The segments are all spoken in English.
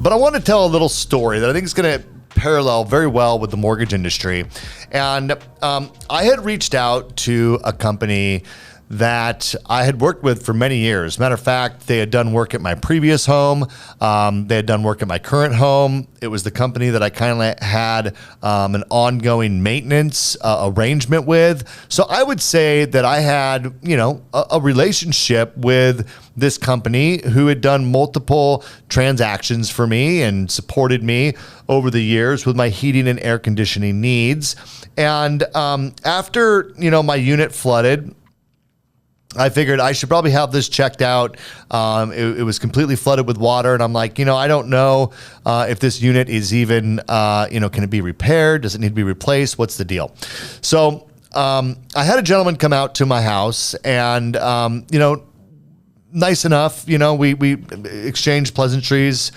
But I want to tell a little story that I think is going to parallel very well with the mortgage industry. And I had reached out to a company that I had worked with for many years. Matter of fact, they had done work at my previous home. They had done work at my current home. It was the company that I kind of had an ongoing maintenance arrangement with. So I would say that I had, a relationship with this company who had done multiple transactions for me and supported me over the years with my heating and air conditioning needs. And after, my unit flooded, I figured I should probably have this checked out. It was completely flooded with water. And I'm like, I don't know if this unit is even, can it be repaired? Does it need to be replaced? What's the deal? So I had a gentleman come out to my house and, nice enough, we exchanged pleasantries.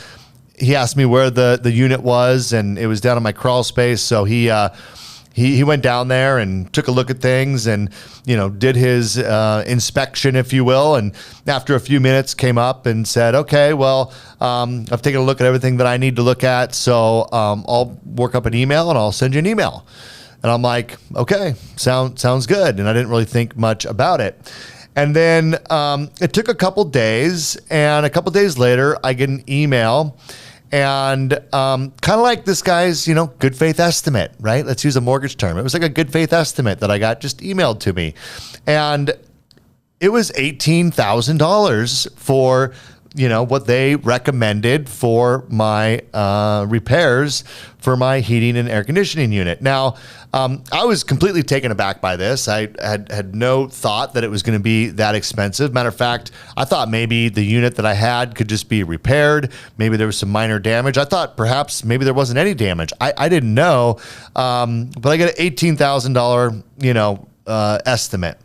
He asked me where the unit was, and it was down in my crawl space. So he went down there and took a look at things and, did his inspection, if you will. And after a few minutes came up and said, okay, well, I've taken a look at everything that I need to look at. So I'll work up an email and I'll send you an email. And I'm like, okay, sounds good. And I didn't really think much about it. And then it took a couple days, and a couple days later, I get an email. And kind of like this guy's, good faith estimate, right? Let's use a mortgage term. It was like a good faith estimate that I got just emailed to me. And it was $18,000 for, what they recommended for my repairs for my heating and air conditioning unit. Now, I was completely taken aback by this. I had no thought that it was going to be that expensive. Matter of fact, I thought maybe the unit that I had could just be repaired. Maybe there was some minor damage. I thought perhaps maybe there wasn't any damage. I didn't know, but I got an $18,000, estimate.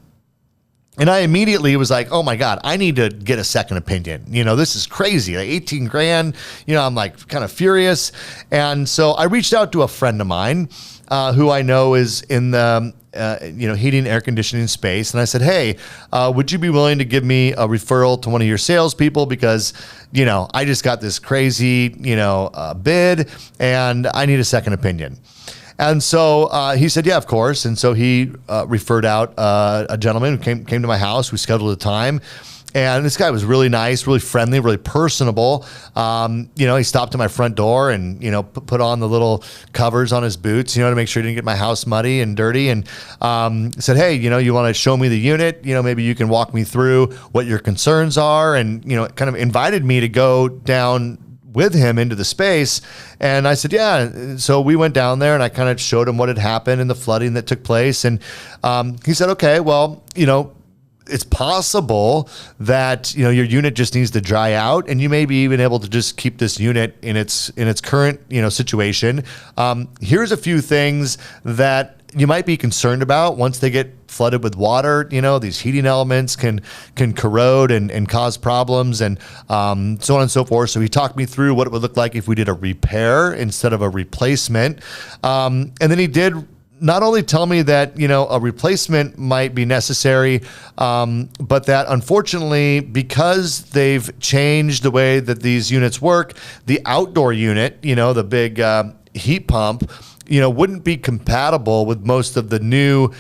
And I immediately was like, oh my God, I need to get a second opinion. This is crazy. Like 18 grand, I'm like kind of furious. And so I reached out to a friend of mine who I know is in the, heating and air conditioning space. And I said, hey, would you be willing to give me a referral to one of your salespeople? Because, I just got this crazy, bid and I need a second opinion. And so he said, yeah, of course. And so he referred out a gentleman who came to my house. We scheduled a time. And this guy was really nice, really friendly, really personable. He stopped at my front door and, put on the little covers on his boots, to make sure he didn't get my house muddy and dirty. And said, hey, you want to show me the unit? Maybe you can walk me through what your concerns are. And, kind of invited me to go down with him into the space. And I said, yeah. So we went down there and I kind of showed him what had happened and the flooding that took place. And he said, okay, well, it's possible that, your unit just needs to dry out and you may be even able to just keep this unit in its current, situation. Here's a few things that you might be concerned about once they get flooded with water. These heating elements can corrode and cause problems and so on and so forth. So he talked me through what it would look like if we did a repair instead of a replacement. And then he did not only tell me that, a replacement might be necessary, but that unfortunately, because they've changed the way that these units work, the outdoor unit, the big heat pump, wouldn't be compatible with most of the new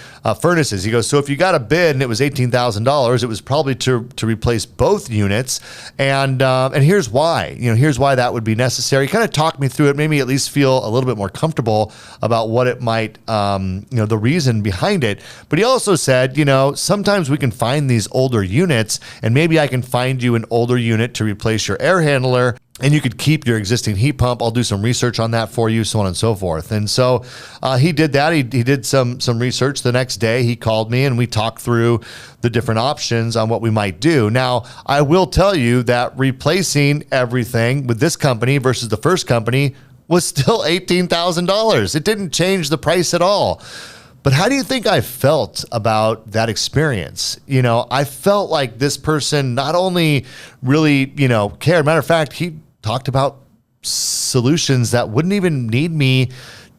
furnaces. He goes, so if you got a bid and it was $18,000, it was probably to replace both units. And here's why, here's why that would be necessary. He kind of talked me through it, made me at least feel a little bit more comfortable about what it might, the reason behind it. But he also said, sometimes we can find these older units and maybe I can find you an older unit to replace your air handler. And you could keep your existing heat pump. I'll do some research on that for you, so on and so forth. And so he did that. He did some research. The next day, he called me and we talked through the different options on what we might do. Now, I will tell you that replacing everything with this company versus the first company was still $18,000. It didn't change the price at all. But how do you think I felt about that experience? I felt like this person not only really, cared. Matter of fact, he talked about solutions that wouldn't even need me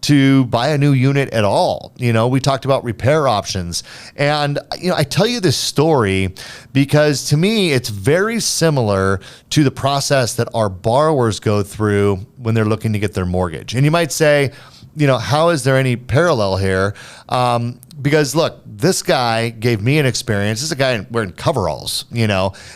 to buy a new unit at all. We talked about repair options. And, I tell you this story because to me, it's very similar to the process that our borrowers go through when they're looking to get their mortgage. And you might say, how is there any parallel here? Because look, this guy gave me an experience. This is a guy wearing coveralls,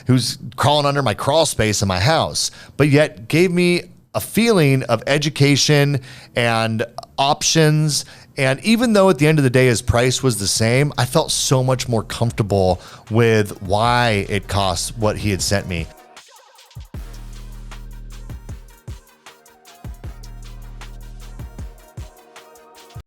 who's crawling under my crawl space in my house, but yet gave me a feeling of education and options. And even though at the end of the day, his price was the same, I felt so much more comfortable with why it costs what he had sent me.